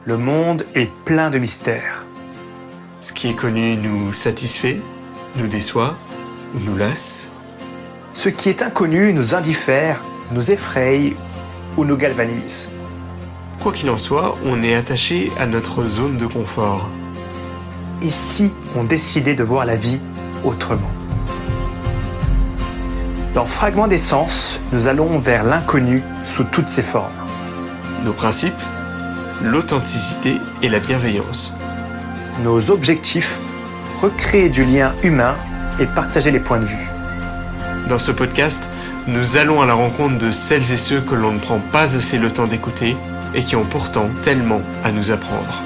Le monde est plein de mystères. Ce qui est connu nous satisfait, nous déçoit ou nous lasse. Ce qui est inconnu nous indiffère, nous effraie ou nous galvanise. Quoi qu'il en soit, on est attaché à notre zone de confort. Et si on décidait de voir la vie autrement? Dans Fragments d'essence, nous allons vers l'inconnu sous toutes ses formes. Nos principes, l'authenticité et la bienveillance. Nos objectifs, recréer du lien humain et partager les points de vue. Dans ce podcast, nous allons à la rencontre de celles et ceux que l'on ne prend pas assez le temps d'écouter et qui ont pourtant tellement à nous apprendre.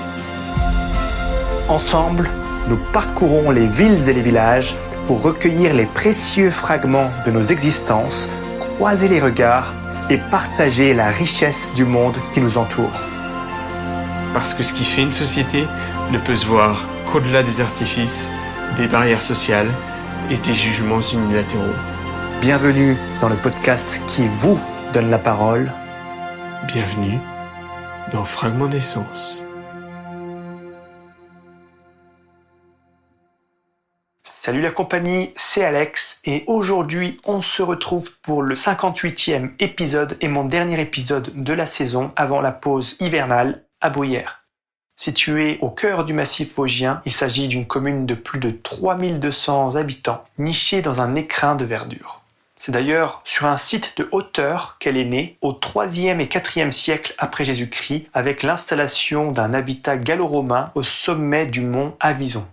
Ensemble, nous parcourons les villes et les villages pour recueillir les précieux fragments de nos existences, croiser les regards et partager la richesse du monde qui nous entoure. Parce que ce qui fait une société ne peut se voir qu'au-delà des artifices, des barrières sociales et des jugements unilatéraux. Bienvenue dans le podcast qui vous donne la parole. Bienvenue dans Fragments d'essence. Salut la compagnie, c'est Alex et aujourd'hui on se retrouve pour le 58e épisode et mon dernier épisode de la saison avant la pause hivernale à Bruyères. Située au cœur du massif vosgien, il s'agit d'une commune de plus de 3200 habitants, nichée dans un écrin de verdure. C'est d'ailleurs sur un site de hauteur qu'elle est née au 3e et 4e siècle après Jésus-Christ avec l'installation d'un habitat gallo-romain au sommet du mont Avison.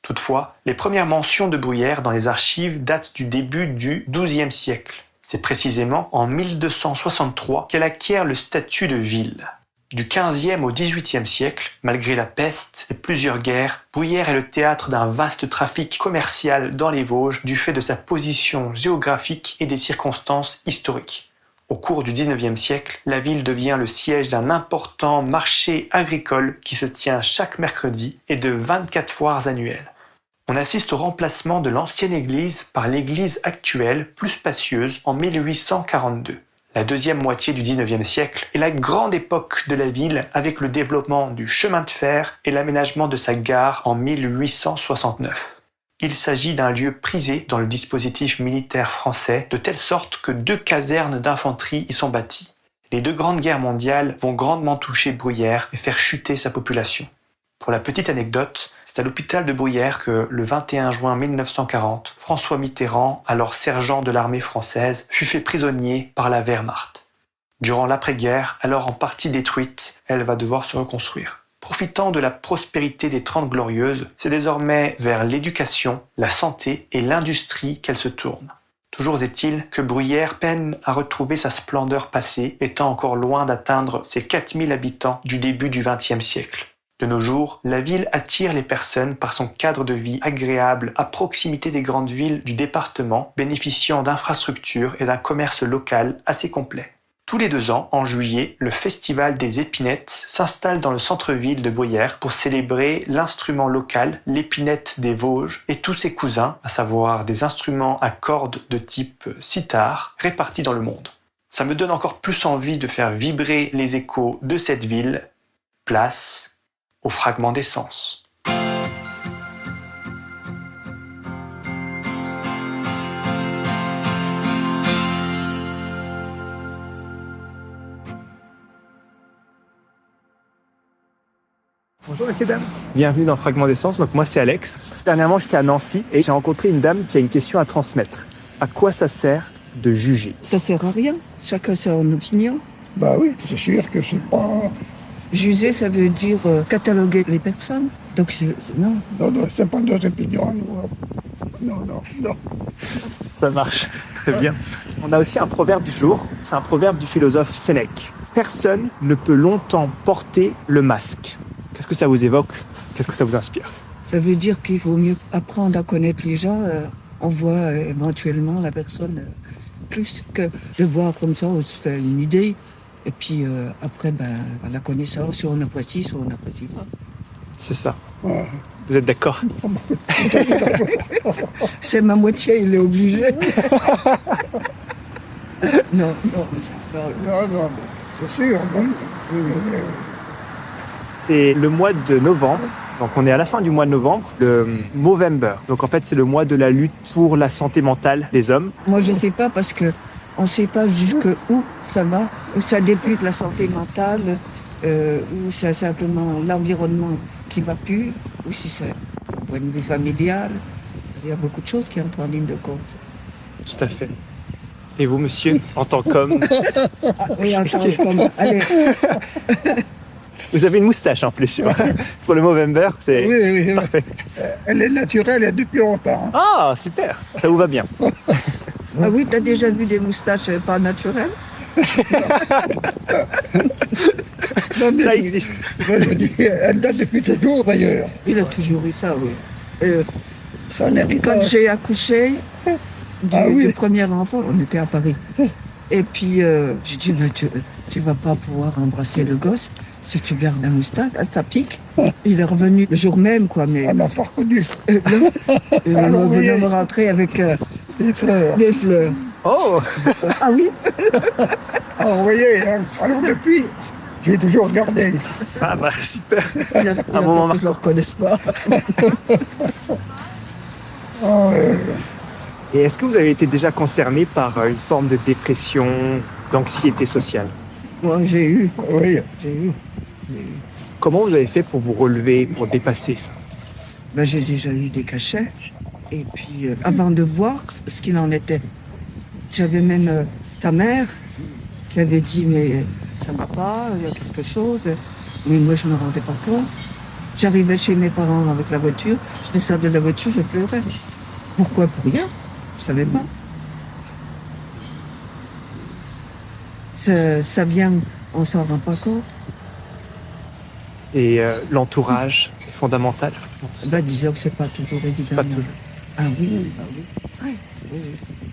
Toutefois, les premières mentions de Bruyères dans les archives datent du début du XIIe siècle. C'est précisément en 1263 qu'elle acquiert le statut de ville. Du XVe au XVIIIe siècle, malgré la peste et plusieurs guerres, Bruyères est le théâtre d'un vaste trafic commercial dans les Vosges du fait de sa position géographique et des circonstances historiques. Au cours du XIXe siècle, la ville devient le siège d'un important marché agricole qui se tient chaque mercredi et de 24 foires annuelles. On assiste au remplacement de l'ancienne église par l'église actuelle, plus spacieuse, en 1842. La deuxième moitié du XIXe siècle est la grande époque de la ville avec le développement du chemin de fer et l'aménagement de sa gare en 1869. Il s'agit d'un lieu prisé dans le dispositif militaire français, de telle sorte que 2 casernes d'infanterie y sont bâties. Les 2 grandes guerres mondiales vont grandement toucher Bruyères et faire chuter sa population. Pour la petite anecdote, c'est à l'hôpital de Bruyères que, le 21 juin 1940, François Mitterrand, alors sergent de l'armée française, fut fait prisonnier par la Wehrmacht. Durant l'après-guerre, alors en partie détruite, elle va devoir se reconstruire. Profitant de la prospérité des 30 Glorieuses, c'est désormais vers l'éducation, la santé et l'industrie qu'elle se tourne. Toujours est-il que Bruyères peine à retrouver sa splendeur passée, étant encore loin d'atteindre ses 4000 habitants du début du XXe siècle. De nos jours, la ville attire les personnes par son cadre de vie agréable à proximité des grandes villes du département, bénéficiant d'infrastructures et d'un commerce local assez complet. Tous les 2 ans, en juillet, le Festival des Épinettes s'installe dans le centre-ville de Bruyères pour célébrer l'instrument local, l'épinette des Vosges, et tous ses cousins, à savoir des instruments à cordes de type sitar, répartis dans le monde. Ça me donne encore plus envie de faire vibrer les échos de cette ville. Place aux fragments d'essence. Bonjour messieurs, dames. Bienvenue dans Fragments d'essence. Donc moi c'est Alex. Dernièrement j'étais à Nancy et j'ai rencontré une dame qui a une question à transmettre. À quoi ça sert de juger? Ça sert à rien. Chacun sa opinion. Bah oui, c'est sûr que c'est pas... Juger, ça veut dire cataloguer les personnes. Donc, non. Non, c'est pas nos opinions. Non. Ça marche, très bien. On a aussi un proverbe du jour. C'est un proverbe du philosophe Sénèque. Personne ne peut longtemps porter le masque. Qu'est-ce que ça vous évoque? Qu'est-ce que ça vous inspire? Ça veut dire qu'il vaut mieux apprendre à connaître les gens. On voit éventuellement la personne plus que de voir comme ça, on se fait une idée. Et puis après, la connaissance, soit on apprécie, soit on n'apprécie pas. C'est ça. Ouais. Vous êtes d'accord? C'est ma moitié, il est obligé. Non, Non, c'est sûr. Bon. c'est le mois de novembre. Donc on est à la fin du mois de novembre, le Movember. Donc en fait, c'est le mois de la lutte pour la santé mentale des hommes. Moi, je sais pas parce que on sait pas jusqu'où ça va, où ça débute la santé mentale, ou c'est simplement l'environnement qui va plus, ou si c'est un point de vue familial. Il y a beaucoup de choses qui entrent en ligne de compte. Tout à fait. Et vous, monsieur, en tant qu'homme, Oui, allez, vous avez une moustache en plus. Pour le Movember, c'est Oui. parfait. Elle est naturelle, elle est depuis longtemps. Ah, super, ça vous va bien. ah oui, t'as déjà vu des moustaches pas naturelles? Non, mais Ça existe. je dis, elle date depuis toujours d'ailleurs. Il a toujours eu ça, oui. Ça n'hérite Quand pas. j'ai accouché du premier enfant, on était à Paris. Et puis, j'ai dit, mais tu vas pas pouvoir embrasser le gosse si tu gardes la moustache, ça pique. Il est revenu le jour même, quoi, mais... On n'a pas reconnu. Le Alors, oui. bonhomme rentrait avec Les fleurs. des fleurs. Oh, Ah oui? Alors, vous voyez, hein, alors depuis, j'ai toujours gardé. ah bah super. Il a Un moment que je ne le reconnaisse pas. Ah, Et est-ce que vous avez été déjà concerné par une forme de dépression, d'anxiété sociale? Moi, j'ai eu. oui. Comment vous avez fait pour vous relever, pour dépasser ça? Ben, j'ai déjà eu des cachets. Et puis, avant de voir ce qu'il en était, j'avais même ta mère qui avait dit, mais ça ne va pas, il y a quelque chose. Mais moi, je ne me rendais pas compte. J'arrivais chez mes parents avec la voiture, je descendais de la voiture, je pleurais. Pourquoi? Pour rien. Je ne savais pas. Ça vient, on s'en rend pas compte. Et l'entourage est fondamental. Ben, disons que c'est pas toujours évident. C'est pas toujours. Ah oui, ah oui. Oui.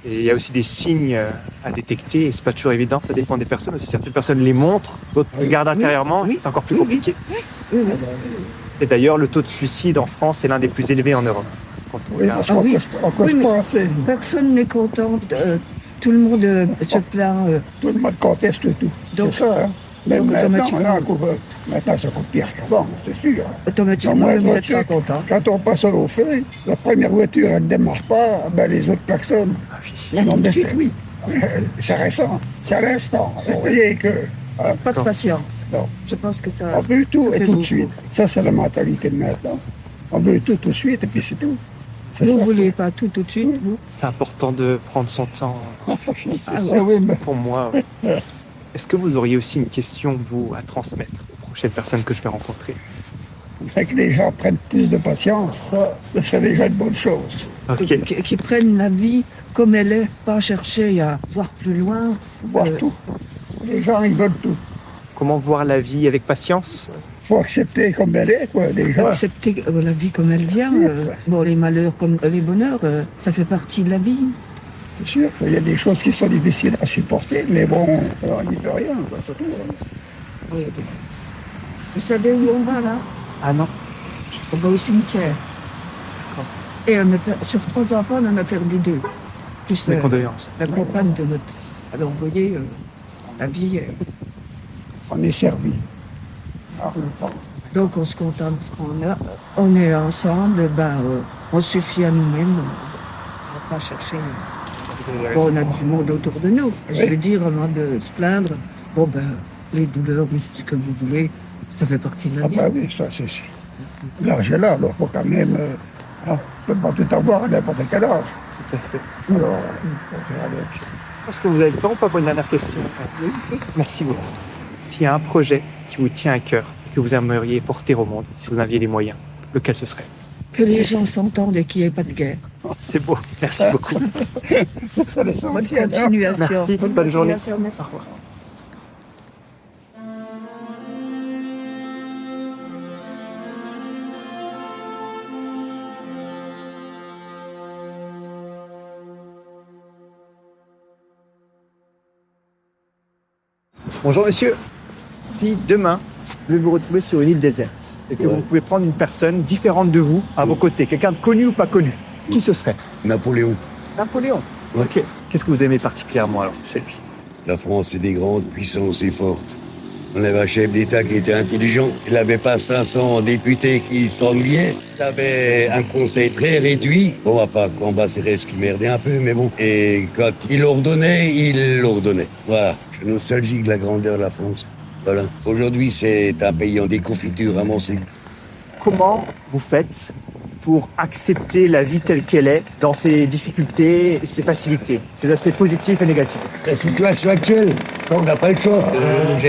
Et il y a aussi des signes à détecter et c'est pas toujours évident, ça dépend des personnes aussi. Certaines personnes les montrent, d'autres regardent intérieurement, oui, c'est encore plus oui, compliqué. Oui. Et d'ailleurs, le taux de suicide en France est l'un des plus élevés en Europe. Quand on Oui, regarde. parce Ah oui. qu'on cause Oui, mais- pas assez. Personne n'est content. Tout le monde se plaint. Tout le monde conteste tout. Donc- C'est ça, hein. Mais donc, maintenant, automatiquement- là, maintenant, ça coûte pire qu'avant, c'est sûr. Automatiquement, Dans ma vous n'êtes voiture, pas content. Quand on passe au feu, la première voiture, elle ne démarre pas, ben les autres klaxonnent. Ah oui. Là, Non, tout de mais suite, oui. c'est récent, c'est à l'instant. Vous voyez que Pas de patience. non, Je pense que ça. on veut tout ça et fait tout de beaucoup. suite. Ça, c'est la mentalité de maintenant. On veut tout de suite et puis c'est tout. C'est Vous ne ça. voulez pas tout de suite, vous? C'est important de prendre son temps. Ah oui, mais Pour moi, oui. Est-ce que vous auriez aussi une question, vous, à transmettre aux prochaines personnes que je vais rencontrer? fait que les gens prennent plus de patience, ça, c'est déjà une bonne chose. Ok. Qui prennent la vie comme elle est, pas chercher à voir plus loin. Voir Euh, tout. Les gens, ils veulent tout. Comment voir la vie avec patience? Faut accepter comme elle est, quoi, les gens. Accepter la vie comme elle vient. Bon, les malheurs comme les bonheurs, ça fait partie de la vie. C'est sûr qu'il y a des choses qui sont difficiles à supporter, mais bon, on n'y peut rien, quoi, c'est tout. hein. Vous savez où on va là? Ah non. On va au cimetière. D'accord. Et sur 3 enfants, on en a perdu 2. Plus Mes condoléances. la compagne de notre fils. Alors vous voyez, la vie. On est servi. Ah, Donc on se contente de ce qu'on a. On est ensemble, on suffit à nous-mêmes. On va pas chercher. Bon, on a du monde autour de nous. Je veux dire, avant de se plaindre, les douleurs, ce que vous voulez, ça fait partie de la ah vie. bah oui, ça c'est sûr. L'âge est là, alors il faut quand même... on ne peut pas tout avoir à n'importe quel âge. Tout à fait. Alors, faut faire avec. Est-ce que vous avez le temps ou pas pour une dernière question? Merci beaucoup. S'il y a un projet qui vous tient à cœur et que vous aimeriez porter au monde, si vous aviez les moyens, lequel ce serait? Que les gens s'entendent et qu'il n'y ait pas de guerre. C'est beau. Merci beaucoup. C'est Bonne l'essentiel. hein. continuation. Merci, bonne journée. continuation, merci. Au revoir. Bonjour monsieur. Si demain, vous vous retrouvez sur une île déserte et que vous pouvez prendre une personne différente de vous à vos côtés, quelqu'un de connu ou pas connu, qui ce serait? Napoléon. Napoléon. Ok. Qu'est-ce que vous aimez particulièrement alors chez lui? La France est des grandes puissances et fortes. On avait un chef d'État qui était intelligent. Il n'avait pas 500 députés qui s'ennuyaient. Il avait un conseil très réduit. Bon, à part Cambacérès qui merdait un peu, mais bon. Et quand il ordonnait. Voilà. Je suis nostalgique de la grandeur de la France. Voilà. Aujourd'hui, c'est un pays en déconfiture avancée. Comment vous faites pour accepter la vie telle qu'elle est, dans ses difficultés et ses facilités, ses aspects positifs et négatifs? La situation actuelle, on n'a pas le choix.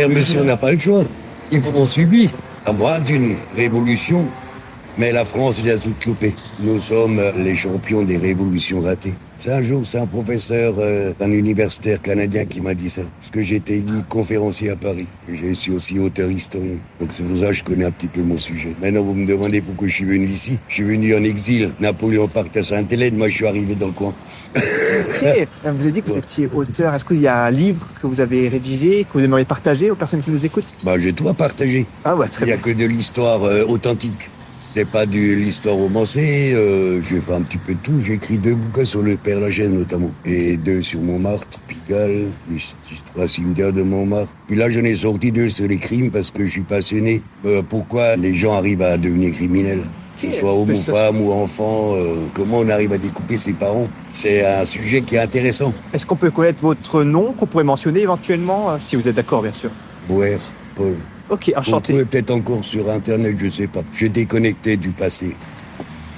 Monsieur, on n'a pas le choix. Il faut qu'on subit. À moins d'une révolution, mais la France, il a tout loupé. Nous sommes les champions des révolutions ratées. C'est un professeur, un universitaire canadien qui m'a dit ça. Parce que j'étais guide conférencier à Paris. Et je suis aussi auteur historien. Donc c'est pour ça que je connais un petit peu mon sujet. Maintenant, vous me demandez pourquoi je suis venu ici. Je suis venu en exil. Napoléon partait à Sainte-Hélène. Moi, je suis arrivé dans le coin. Ok, vous avez dit que vous étiez auteur. Est-ce qu'il y a un livre que vous avez rédigé, que vous aimeriez partager aux personnes qui nous écoutent? J'ai tout à partager. Ah ouais, très Il n'y bien. a que de l'histoire authentique. C'est pas de l'histoire romancée, j'ai fait un petit peu de tout. J'ai écrit 2 bouquins sur le Père Lachaise notamment. Et 2 sur Montmartre, Pigalle, l'histoire cimetière de Montmartre. Puis là, j'en ai sorti 2 sur les crimes parce que je suis passionné. Pourquoi les gens arrivent à devenir criminels? Que ce soit homme ou femme ou enfant, comment on arrive à découper ses parents. C'est un sujet qui est intéressant. Est-ce qu'on peut connaître votre nom, qu'on pourrait mentionner éventuellement, si vous êtes d'accord, bien sûr? Boer, Paul. Ok, Vous enchanté. trouvez peut-être encore sur Internet, je sais pas. J'ai déconnecté du passé.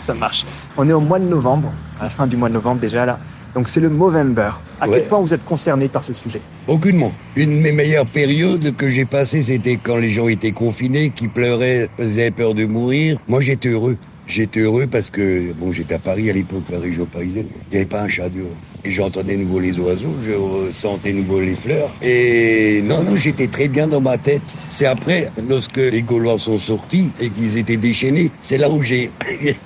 Ça marche. On est au mois de novembre, à la fin du mois de novembre déjà là. Donc c'est le Movember. À quel point vous êtes concerné par ce sujet? Aucunement. Une de mes meilleures périodes que j'ai passées, c'était quand les gens étaient confinés, qui pleuraient, ils avaient peur de mourir. Moi, j'étais heureux. J'étais heureux parce que, j'étais à Paris à l'époque, la région parisienne. Il n'y avait pas un chat dehors. Et j'entendais nouveau les oiseaux, je sentais nouveau les fleurs. Et non, j'étais très bien dans ma tête. C'est après, lorsque les Gaulois sont sortis et qu'ils étaient déchaînés, c'est là où j'ai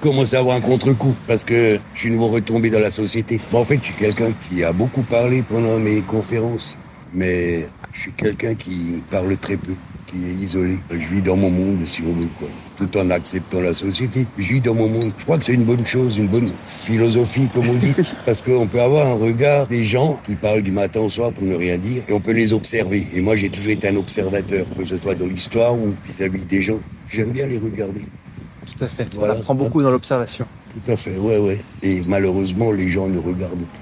commencé à avoir un contre-coup. Parce que je suis nouveau retombé dans la société. En fait, je suis quelqu'un qui a beaucoup parlé pendant mes conférences. Mais je suis quelqu'un qui parle très peu, qui est isolé. Je vis dans mon monde, si on veut, quoi. Tout en acceptant la société. Je vis dans mon monde. Je crois que c'est une bonne chose, une bonne philosophie, comme on dit. Parce qu'on peut avoir un regard des gens qui parlent du matin au soir pour ne rien dire, et on peut les observer. Et moi, j'ai toujours été un observateur, que ce soit dans l'histoire ou vis-à-vis des gens. J'aime bien les regarder. Tout à fait. Voilà. On apprend beaucoup dans l'observation. Tout à fait, ouais. Et malheureusement, les gens ne regardent plus.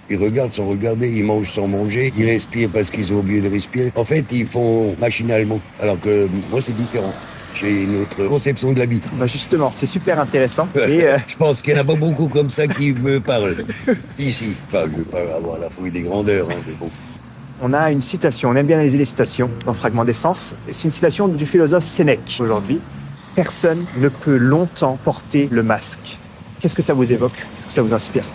Ils regardent sans regarder, ils mangent sans manger, ils respirent parce qu'ils ont oublié de respirer. En fait, ils font machinalement. Alors que moi, c'est différent. J'ai une autre conception de la vie. Justement, c'est super intéressant. Et je pense qu'il n'y en a pas beaucoup comme ça qui me parlent ici. Enfin, je ne veux pas avoir la fouille des grandeurs, mais bon. on a une citation, on aime bien analyser les citations dans Fragment d'essence. C'est une citation du philosophe Sénèque aujourd'hui. Personne ne peut longtemps porter le masque. Qu'est-ce que ça vous évoque? Qu'est-ce que ça vous inspire?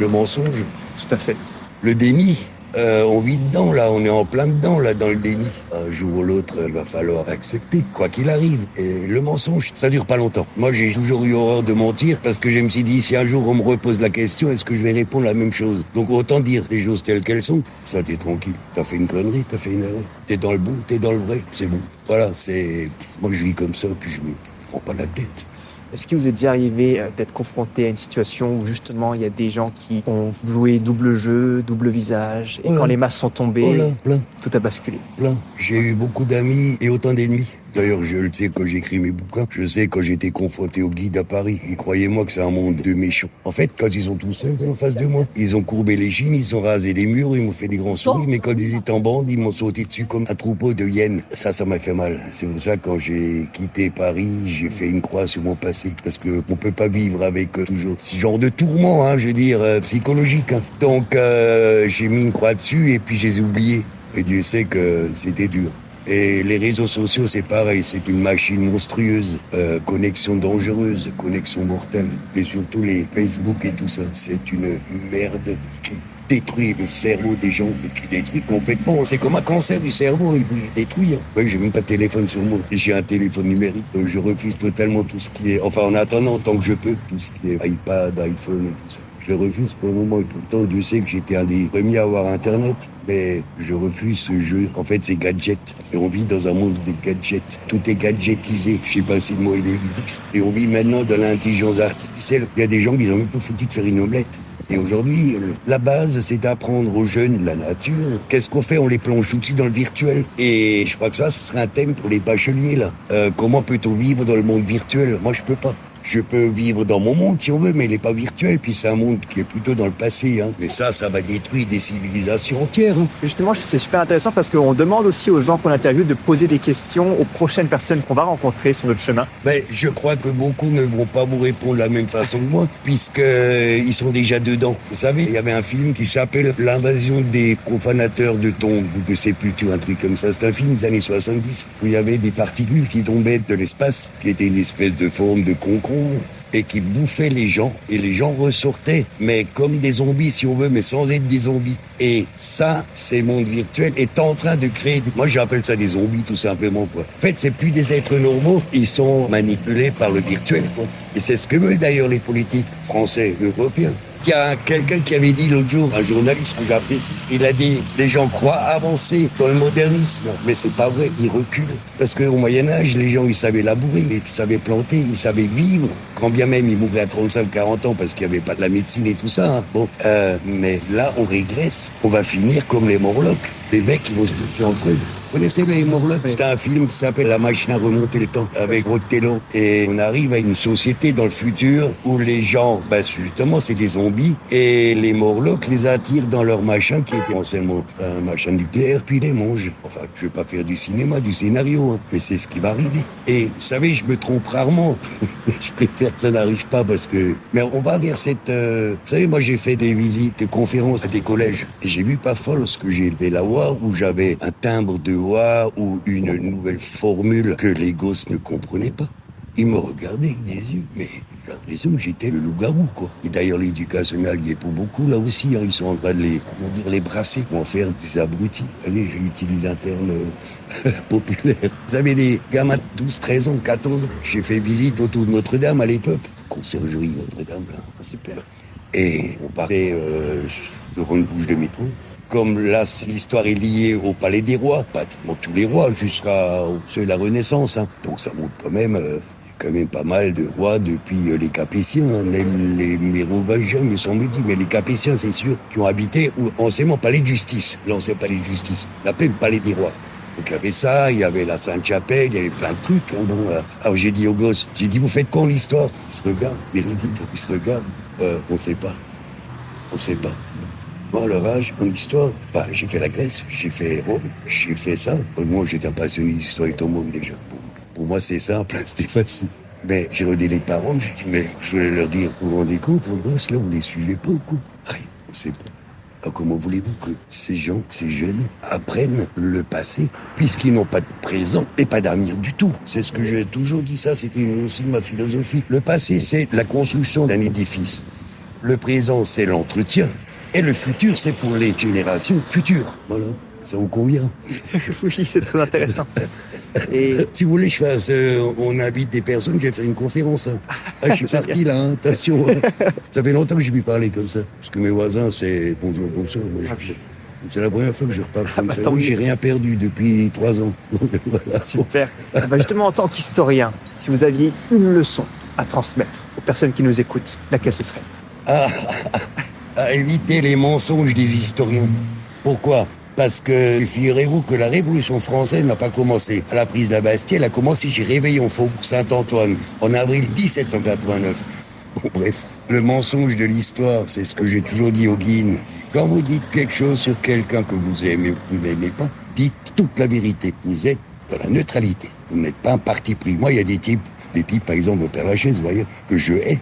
Le mensonge. Tout à fait. Le déni. On vit dedans, là, on est en plein dedans, là, dans le déni. Un jour ou l'autre, il va falloir accepter, quoi qu'il arrive. Et le mensonge, ça dure pas longtemps. Moi, j'ai toujours eu horreur de mentir, parce que je me suis dit, si un jour on me repose la question, est-ce que je vais répondre la même chose? Donc autant dire les choses telles qu'elles sont. Ça, t'es tranquille. T'as fait une connerie, t'as fait une erreur. T'es dans le bon, t'es dans le vrai, c'est bon. Voilà, c'est... Moi, je vis comme ça, puis je me prends pas la tête. Est-ce qu'il vous est déjà arrivé d'être confronté à une situation où justement il y a des gens qui ont joué double jeu, double visage, et quand les masques sont tombées, plein. tout a basculé? Plein. J'ai eu beaucoup d'amis et autant d'ennemis. D'ailleurs, je le sais quand j'écris mes bouquins. Je sais quand j'étais confronté au guide à Paris. Et croyez-moi que c'est un monde de méchants. En fait, quand ils sont tous seuls en face de moi, ils ont courbé les chines, ils ont rasé les murs, ils m'ont fait des grands sourires. Mais quand ils étaient en bande, ils m'ont sauté dessus comme un troupeau de hyènes. Ça m'a fait mal. C'est pour ça, quand j'ai quitté Paris, j'ai fait une croix sur mon passé. Parce que on peut pas vivre avec toujours ce genre de tourment, je veux dire, psychologique. Donc, j'ai mis une croix dessus et puis je les ai oubliés. Et Dieu sait que c'était dur. Et les réseaux sociaux, c'est pareil, c'est une machine monstrueuse, connexion dangereuse, connexion mortelle, et surtout les Facebook et tout ça, c'est une merde qui détruit le cerveau des gens, mais qui détruit complètement. C'est comme un cancer du cerveau, il détruit. Oui, j'ai même pas de téléphone sur moi, j'ai un téléphone numérique, je refuse totalement tout ce qui est, enfin en attendant, tant que je peux, tout ce qui est iPad, iPhone et tout ça. Je refuse pour le moment, et pourtant Dieu sait que j'étais un des premiers à avoir Internet, mais je refuse ce jeu. En fait, c'est gadget. Et on vit dans un monde de gadgets. Tout est gadgetisé. Je sais pas si le mot il existe. Et on vit maintenant dans l'intelligence artificielle. Il y a des gens qui ont même pas foutu de faire une omelette. Et aujourd'hui, la base, c'est d'apprendre aux jeunes la nature. Qu'est-ce qu'on fait? On les plonge tout de suite dans le virtuel. Et je crois que ça, ce serait un thème pour les bacheliers, là. Comment peut-on vivre dans le monde virtuel? Moi, je peux pas. Je peux vivre dans mon monde si on veut, mais il n'est pas virtuel. Puis c'est un monde qui est plutôt dans le passé. Hein. Mais ça va détruire des civilisations entières. Hein. Justement, c'est super intéressant parce qu'on demande aussi aux gens qu'on interviewe de poser des questions aux prochaines personnes qu'on va rencontrer sur notre chemin. Je crois que beaucoup ne vont pas vous répondre de la même façon que moi, puisqu'ils sont déjà dedans. Vous savez, il y avait un film qui s'appelle L'invasion des profanateurs de tombes ou de sépultures, un truc comme ça. C'est un film des années 70 où il y avait des particules qui tombaient de l'espace, qui étaient une espèce de forme de concombre et qui bouffaient les gens, et les gens ressortaient, mais comme des zombies si on veut, mais sans être des zombies. Et ça, ces mondes virtuels est en train de créer, moi j'appelle ça des zombies tout simplement, quoi. En fait, c'est plus des êtres normaux, ils sont manipulés par le virtuel, quoi. Et c'est ce que veulent d'ailleurs les politiques français, européens. Il y a quelqu'un qui avait dit l'autre jour, un journaliste que j'apprécie, il a dit « Les gens croient avancer dans le modernisme, mais c'est pas vrai, ils reculent. » Parce qu'au Moyen-Âge, les gens, ils savaient labourer, ils savaient planter, ils savaient vivre, quand bien même ils mouraient à 35-40 ans parce qu'il n'y avait pas de la médecine et tout ça. Hein. Mais là, on régresse, on va finir comme les Morlocks, les mecs qui vont se bouffer entre eux. Vous connaissez les Morlocks? C'est un film qui s'appelle La machine à remonter le temps avec Rod Taylor. Et on arrive à une société dans le futur où les gens, justement, c'est des zombies et les Morlocks les attirent dans leur machin qui était anciennement un machin nucléaire, puis ils les mangent. Enfin, je vais pas faire du cinéma, du scénario, hein, mais c'est ce qui va arriver. Et vous savez, je me trompe rarement. Je préfère que ça n'arrive pas parce que... Mais on va vers cette... Vous savez, moi j'ai fait des visites, des conférences à des collèges. Et j'ai vu parfois lorsque j'ai élevé la voix où j'avais un timbre de ou une nouvelle formule que les gosses ne comprenaient pas. Ils me regardaient avec des yeux, mais j'ai l'impression que j'étais le loup-garou, quoi. Et d'ailleurs, l'éducation y est pour beaucoup, là aussi, hein. Ils sont en train de les brasser pour en faire des abrutis. Allez, j'utilise un terme populaire. Vous avez des gamins de 12, 13 ans, 14 ans. J'ai fait visite autour de Notre-Dame à l'époque. Conciergerie Notre-Dame, là. Super. Et on parlait de Ronde-Bouche de métro. Comme là, l'histoire est liée au Palais des Rois, pratiquement tous les rois, jusqu'à ceux de la Renaissance. Hein. Donc ça montre quand même pas mal de rois depuis les Capétiens, hein. Même les Mérovingiens, me semble-t-il, mais les Capétiens, c'est sûr, qui ont habité anciennement Palais de Justice, l'ancien Palais de Justice, l'appelé le Palais des Rois. Donc il y avait ça, il y avait la Sainte-Chapelle, il y avait plein de trucs. Hein. Alors j'ai dit aux gosses, vous faites quoi en l'histoire? Ils se regardent, véridique, ils se regardent. On sait pas. Moi, à leur âge, en histoire, j'ai fait la Grèce, j'ai fait Rome, j'ai fait ça. Moi, j'étais un passionné d'histoire et tout le monde déjà. Pour moi, c'est simple, c'était facile. Mais j'ai redé les parents, j'ai dit, mais je voulais leur dire, vous vous rendez compte, vos gosses, là, vous les suivez pas ou quoi? Rien, on sait pas. Alors comment voulez-vous que ces gens, ces jeunes, apprennent le passé, puisqu'ils n'ont pas de présent et pas d'avenir du tout? C'est ce que j'ai toujours dit, ça, c'était aussi ma philosophie. Le passé, c'est la construction d'un édifice. Le présent, c'est l'entretien. Et le futur, c'est pour les générations futures. Voilà, ça vous convient? Oui, c'est très intéressant. Et... Si vous voulez, on invite des personnes, je vais faire une conférence. Hein. Je suis parti là, hein, attention. Ça fait longtemps que j'ai pu parler comme ça. Parce que mes voisins, c'est bonjour, bonsoir. C'est la première fois que je repars comme ça. Oui, j'ai rien perdu depuis 3 ans. Voilà. Super. Justement, en tant qu'historien, si vous aviez une leçon à transmettre aux personnes qui nous écoutent, laquelle ce serait? À éviter les mensonges des historiens. Pourquoi? Parce que, figurez-vous que la Révolution française n'a pas commencé à la prise de la Bastille, elle a commencé chez Réveillon Faubourg Saint-Antoine, en avril 1789. Bon, bref, le mensonge de l'histoire, c'est ce que j'ai toujours dit aux Guines. Quand vous dites quelque chose sur quelqu'un que vous aimez ou que vous n'aimez pas, dites toute la vérité. Vous êtes dans la neutralité. Vous n'êtes pas un parti pris. Moi, il y a des types, par exemple, au Père Lachaise, vous voyez, que je hais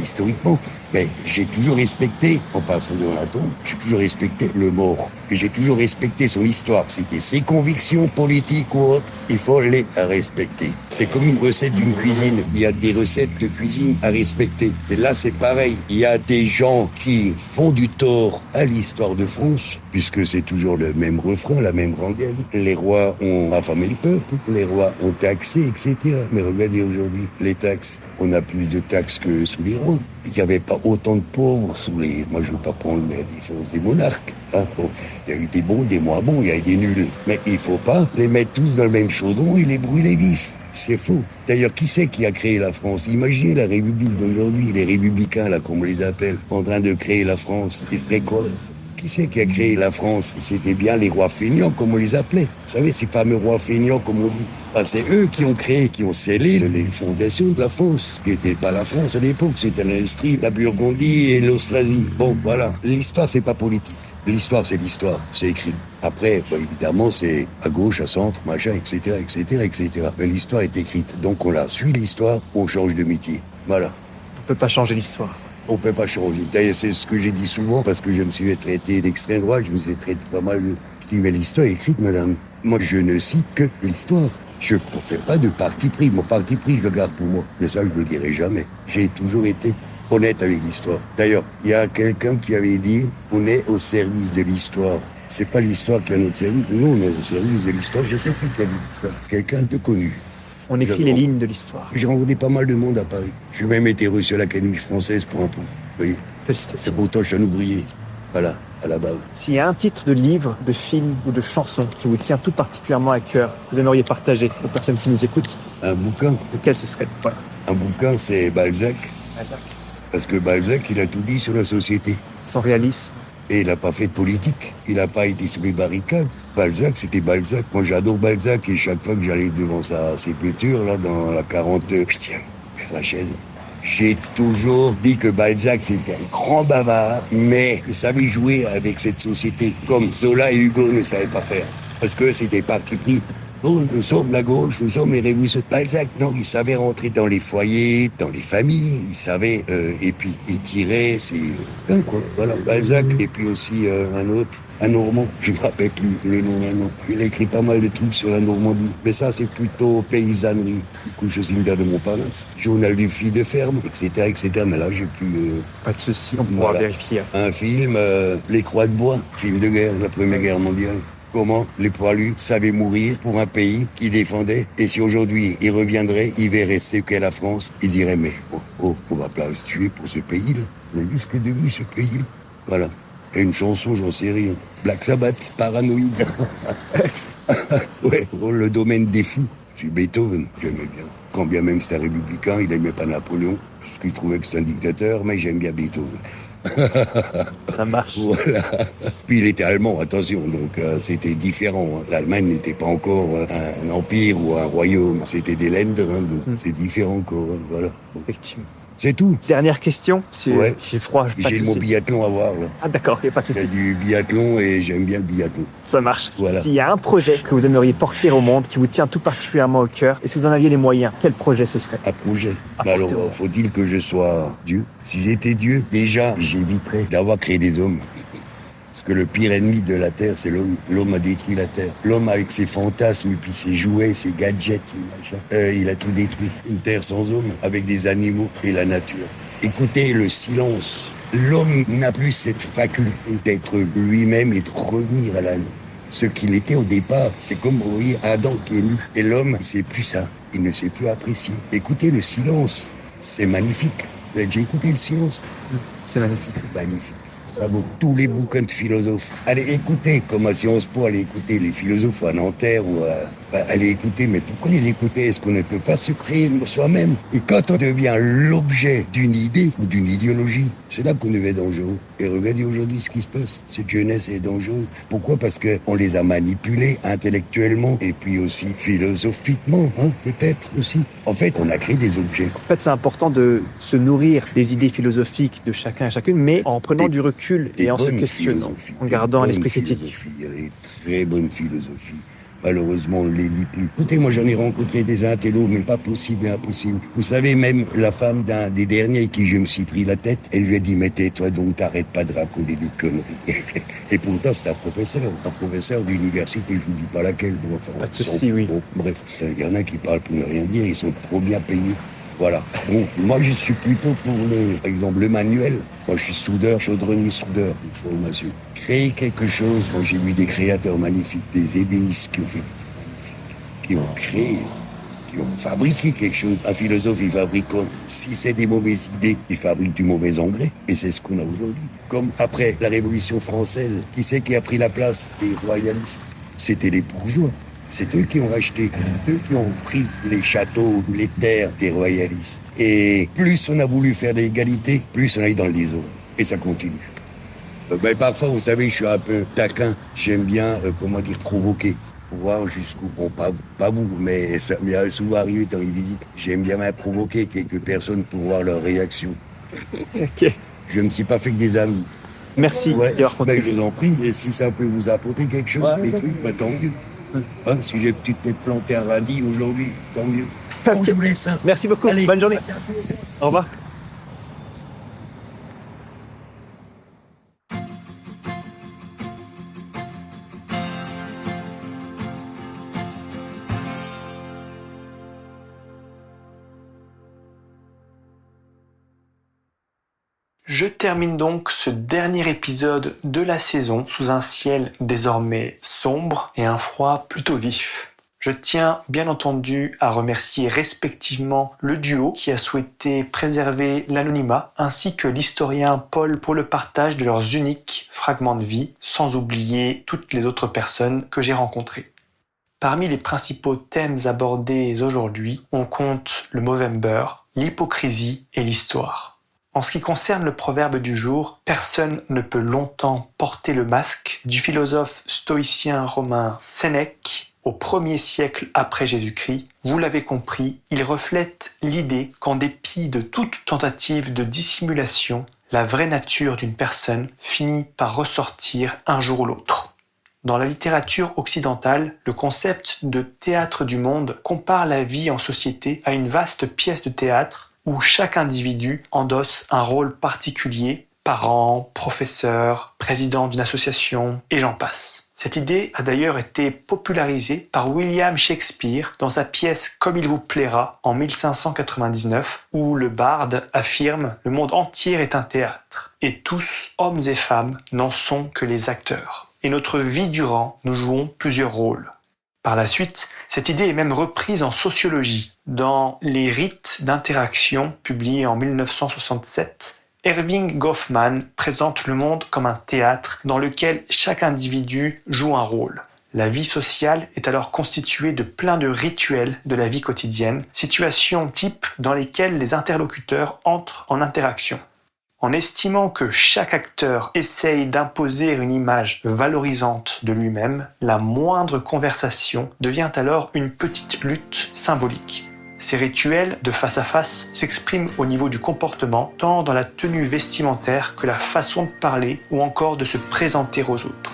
historiquement. Mais j'ai toujours respecté, en passant devant la tombe, j'ai toujours respecté le mort. Et j'ai toujours respecté son histoire. C'était ses convictions politiques ou autres, il faut les respecter. C'est comme une recette d'une cuisine. Il y a des recettes de cuisine à respecter. Et là, c'est pareil. Il y a des gens qui font du tort à l'histoire de France, puisque c'est toujours le même refrain, la même rengaine. Les rois ont affamé le peuple, les rois ont taxé, etc. Mais regardez aujourd'hui, les taxes. On a plus de taxes que sous les rois. Il n'y avait pas autant de pauvres sous les... Moi, je ne veux pas prendre la différence des monarques. Hein. Bon, il y a eu des bons, des moins bons, il y a eu des nuls. Mais il ne faut pas les mettre tous dans le même chaudron et les brûler vifs. C'est faux. D'ailleurs, qui c'est qui a créé la France? Imaginez la République d'aujourd'hui, les républicains, là, comme on les appelle, en train de créer la France, les frécoles. Qui c'est qui a créé la France? C'était bien les rois feignants, comme on les appelait. Vous savez, ces fameux rois feignants, comme on dit. Ah, c'est eux qui ont créé, qui ont scellé les fondations de la France. Ce qui n'était pas la France à l'époque, c'était l'Estrie, la Burgondie et l'Australie. Bon, voilà. L'histoire, c'est pas politique. L'histoire, c'est l'histoire. C'est écrit. Après, évidemment, c'est à gauche, à centre, machin, etc., etc., etc. Mais l'histoire est écrite. Donc, on la suit, l'histoire, on change de métier. Voilà. On peut pas changer l'histoire. On peut pas changer. D'ailleurs, c'est ce que j'ai dit souvent, parce que je me suis fait traiter d'extrême droite, je vous ai traité pas mal de... Je dis, mais l'histoire est écrite, madame. Moi, je ne cite que l'histoire. Je ne fais pas de parti pris. Mon parti pris, je le garde pour moi. Mais ça, je ne le dirai jamais. J'ai toujours été honnête avec l'histoire. D'ailleurs, il y a quelqu'un qui avait dit, on est au service de l'histoire. C'est pas l'histoire qui est à notre service. Nous, on est au service de l'histoire. Je sais plus qui a dit ça. Quelqu'un de connu. On écrit les lignes de l'histoire. J'ai rencontré pas mal de monde à Paris. J'ai même été reçu à l'Académie française pour un point. Vous voyez. Félicitations. C'est pourtant, je suis un ouvrier. Voilà, à la base. S'il y a un titre de livre, de film ou de chanson qui vous tient tout particulièrement à cœur, que vous aimeriez partager aux personnes qui nous écoutent, Un bouquin. lequel ce serait? Voilà. Un bouquin, c'est Balzac. Parce que Balzac, il a tout dit sur la société. Son réalisme. Et il n'a pas fait de politique. Il n'a pas été sur les barricades. Balzac, c'était Balzac. Moi, j'adore Balzac. Et chaque fois que j'allais devant sa sépulture, là, dans la 48e, Père Lachaise, j'ai toujours dit que Balzac, c'était un grand bavard, mais il savait jouer avec cette société, comme Zola et Hugo ne savaient pas faire. Parce que c'était parti pris. Oh, nous sommes la gauche, nous sommes les révolutionnaires. Balzac, non, il savait rentrer dans les foyers, dans les familles, il savait, et puis il tirait ses... quoi, voilà, Balzac, et puis aussi un autre, un Normand, je ne me rappelle plus le nom maintenant. Il a écrit pas mal de trucs sur la Normandie, mais ça c'est plutôt paysannerie. Il couche au cimetière de Montparnasse, journal d'une fille de ferme, etc., etc., mais là j'ai plus... Pas de souci, on pourra vérifier. Un film, Les Croix de Bois, film de guerre, la Première Guerre mondiale. Comment les poilus savaient mourir pour un pays qui défendait. Et si aujourd'hui ils reviendraient, ils verraient ce qu'est la France, ils diraient mais on va pas se tuer pour ce pays-là. Vous avez vu ce qu'est devenu ce pays-là? Voilà. Et une chanson, j'en sais rien. Black Sabbath, Paranoïde. Ouais, le domaine des fous. C'est Beethoven, j'aimais bien. Quand bien même c'était un républicain, il aimait pas Napoléon, parce qu'il trouvait que c'était un dictateur, mais j'aime bien Beethoven. Ça marche. Voilà. Puis il était allemand, attention, donc c'était différent. Hein. L'Allemagne n'était pas encore un empire ou un royaume, c'était des Länder, hein, donc c'est différent encore. Hein, voilà. Effectivement. C'est tout. Dernière question, Ouais. j'ai froid, pas de J'ai mon souci. biathlon à voir. Là. Ah d'accord, il n'y a pas de Il y a souci. du biathlon et j'aime bien le biathlon. Ça marche. Voilà. S'il y a un projet que vous aimeriez porter au monde, qui vous tient tout particulièrement au cœur, et si vous en aviez les moyens, quel projet ce serait? Un projet. Apporter au Alors, monde. faut-il que je sois Dieu? Si j'étais Dieu, déjà, j'éviterais d'avoir créé des hommes. Parce que le pire ennemi de la Terre, c'est l'homme. L'homme a détruit la Terre. L'homme avec ses fantasmes, puis ses jouets, ses gadgets, ses machins. Il a tout détruit. Une Terre sans homme, avec des animaux et la nature. Écoutez le silence. L'homme n'a plus cette faculté d'être lui-même et de revenir à ce qu'il était au départ. C'est comme, vous voyez, Adam qui est nu. Et l'homme, c'est plus ça. Il ne sait plus apprécier. Écoutez le silence. C'est magnifique. Vous avez déjà écouté le silence? C'est magnifique. Magnifique. Ça vaut tous les bouquins de philosophes. Allez écouter, comme à Sciences Po, allez écouter les philosophes à Nanterre ou allez écouter. Mais pourquoi les écouter? Est-ce qu'on ne peut pas se créer soi-même? Et quand on devient l'objet d'une idée ou d'une idéologie, c'est là qu'on devient dangereux. Et regardez aujourd'hui ce qui se passe. Cette jeunesse est dangereuse. Pourquoi? Parce qu'on les a manipulés intellectuellement et puis aussi philosophiquement, hein, peut-être aussi. En fait, on a créé des objets. En fait, c'est important de se nourrir des idées philosophiques de chacun et chacune, mais en prenant du recul et en se questionnant, en gardant un esprit critique. Il y a des très bonnes philosophies. Malheureusement, on ne les lit plus. Écoutez, moi j'en ai rencontré des intellos, mais pas possible et impossible. Vous savez, même la femme d'un des derniers avec qui je me suis pris la tête, elle lui a dit « Mais tais-toi donc, t'arrêtes pas de raconter des conneries. » Et pourtant, c'est un professeur d'université, je vous dis pas laquelle. Bon, enfin, Pas de souci, oui. Bon, bref, il y en a qui parlent pour ne rien dire, ils sont trop bien payés. Voilà. Bon, moi, je suis plutôt pour par exemple, le manuel. Moi, je suis soudeur, chaudronnier, soudeur, de formation. Créer quelque chose. Moi, j'ai vu des créateurs magnifiques, des ébénistes qui ont fait des trucs magnifiques, qui ont créé, qui ont fabriqué quelque chose. Un philosophe, il fabrique si c'est des mauvaises idées, il fabrique du mauvais engrais. Et c'est ce qu'on a aujourd'hui. Comme après la Révolution française, qui c'est qui a pris la place des royalistes? C'était les bourgeois. C'est eux qui ont racheté, c'est eux qui ont pris les châteaux, les terres des royalistes. Et plus on a voulu faire de l'égalité, plus on a eu dans le désordre. Et ça continue. Parfois, vous savez, je suis un peu taquin. J'aime bien, provoquer. Pour voir jusqu'où, bon, pas vous, mais ça m'est souvent arrivé dans les visites. J'aime bien provoquer quelques personnes pour voir leur réaction. Ok. Je ne me suis pas fait que des amis. Merci d'avoir contribué. Je vous en prie, et si ça peut vous apporter quelque chose, mes trucs, tant mieux. Si j'ai peut-être planté un radis aujourd'hui, tant mieux. Bon, je vous laisse. Merci beaucoup. Allez. Bonne journée. Au revoir. Je termine donc ce dernier épisode de la saison sous un ciel désormais sombre et un froid plutôt vif. Je tiens bien entendu à remercier respectivement le duo qui a souhaité préserver l'anonymat ainsi que l'historien Paul pour le partage de leurs uniques fragments de vie, sans oublier toutes les autres personnes que j'ai rencontrées. Parmi les principaux thèmes abordés aujourd'hui, on compte le Movember, l'hypocrisie et l'histoire. En ce qui concerne le proverbe du jour, personne ne peut longtemps porter le masque, du philosophe stoïcien romain Sénèque au 1er siècle après Jésus-Christ, vous l'avez compris, il reflète l'idée qu'en dépit de toute tentative de dissimulation, la vraie nature d'une personne finit par ressortir un jour ou l'autre. Dans la littérature occidentale, le concept de théâtre du monde compare la vie en société à une vaste pièce de théâtre où chaque individu endosse un rôle particulier, parent, professeur, président d'une association, et j'en passe. Cette idée a d'ailleurs été popularisée par William Shakespeare dans sa pièce Comme il vous plaira en 1599, où le barde affirme « Le monde entier est un théâtre, et tous, hommes et femmes, n'en sont que les acteurs. Et notre vie durant, nous jouons plusieurs rôles. » Par la suite, cette idée est même reprise en sociologie. Dans Les rites d'interaction, publié en 1967, Erving Goffman présente le monde comme un théâtre dans lequel chaque individu joue un rôle. La vie sociale est alors constituée de plein de rituels de la vie quotidienne, situations types dans lesquelles les interlocuteurs entrent en interaction. En estimant que chaque acteur essaye d'imposer une image valorisante de lui-même, la moindre conversation devient alors une petite lutte symbolique. Ces rituels de face à face s'expriment au niveau du comportement, tant dans la tenue vestimentaire que la façon de parler ou encore de se présenter aux autres.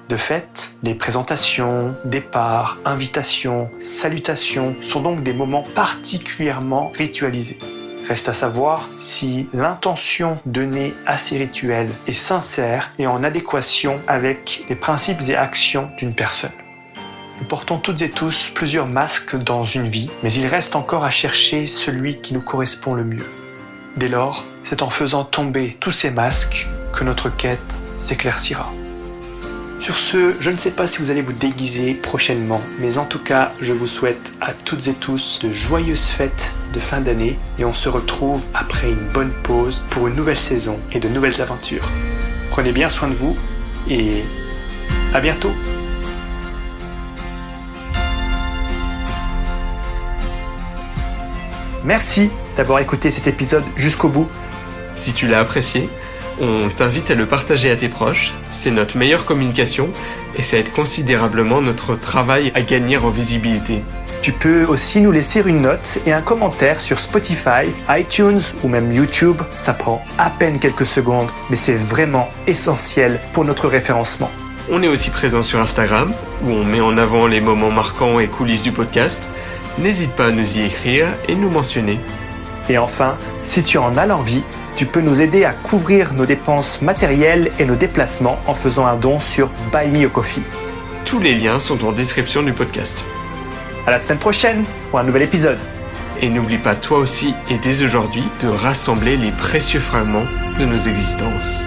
De fait, les présentations, départs, invitations, salutations sont donc des moments particulièrement ritualisés. Reste à savoir si l'intention donnée à ces rituels est sincère et en adéquation avec les principes et actions d'une personne. Nous portons toutes et tous plusieurs masques dans une vie, mais il reste encore à chercher celui qui nous correspond le mieux. Dès lors, c'est en faisant tomber tous ces masques que notre quête s'éclaircira. Sur ce, je ne sais pas si vous allez vous déguiser prochainement, mais en tout cas, je vous souhaite à toutes et tous de joyeuses fêtes de fin d'année et on se retrouve après une bonne pause pour une nouvelle saison et de nouvelles aventures. Prenez bien soin de vous et à bientôt! Merci d'avoir écouté cet épisode jusqu'au bout. Si tu l'as apprécié, on t'invite à le partager à tes proches, c'est notre meilleure communication et ça aide considérablement notre travail à gagner en visibilité. Tu peux aussi nous laisser une note et un commentaire sur Spotify, iTunes ou même YouTube. Ça prend à peine quelques secondes, mais c'est vraiment essentiel pour notre référencement. On est aussi présent sur Instagram, où on met en avant les moments marquants et coulisses du podcast. N'hésite pas à nous y écrire et nous mentionner. Et enfin, si tu en as l'envie, tu peux nous aider à couvrir nos dépenses matérielles et nos déplacements en faisant un don sur Buy Me a Coffee. Tous les liens sont en description du podcast. À la semaine prochaine pour un nouvel épisode. Et n'oublie pas toi aussi et dès aujourd'hui de rassembler les précieux fragments de nos existences.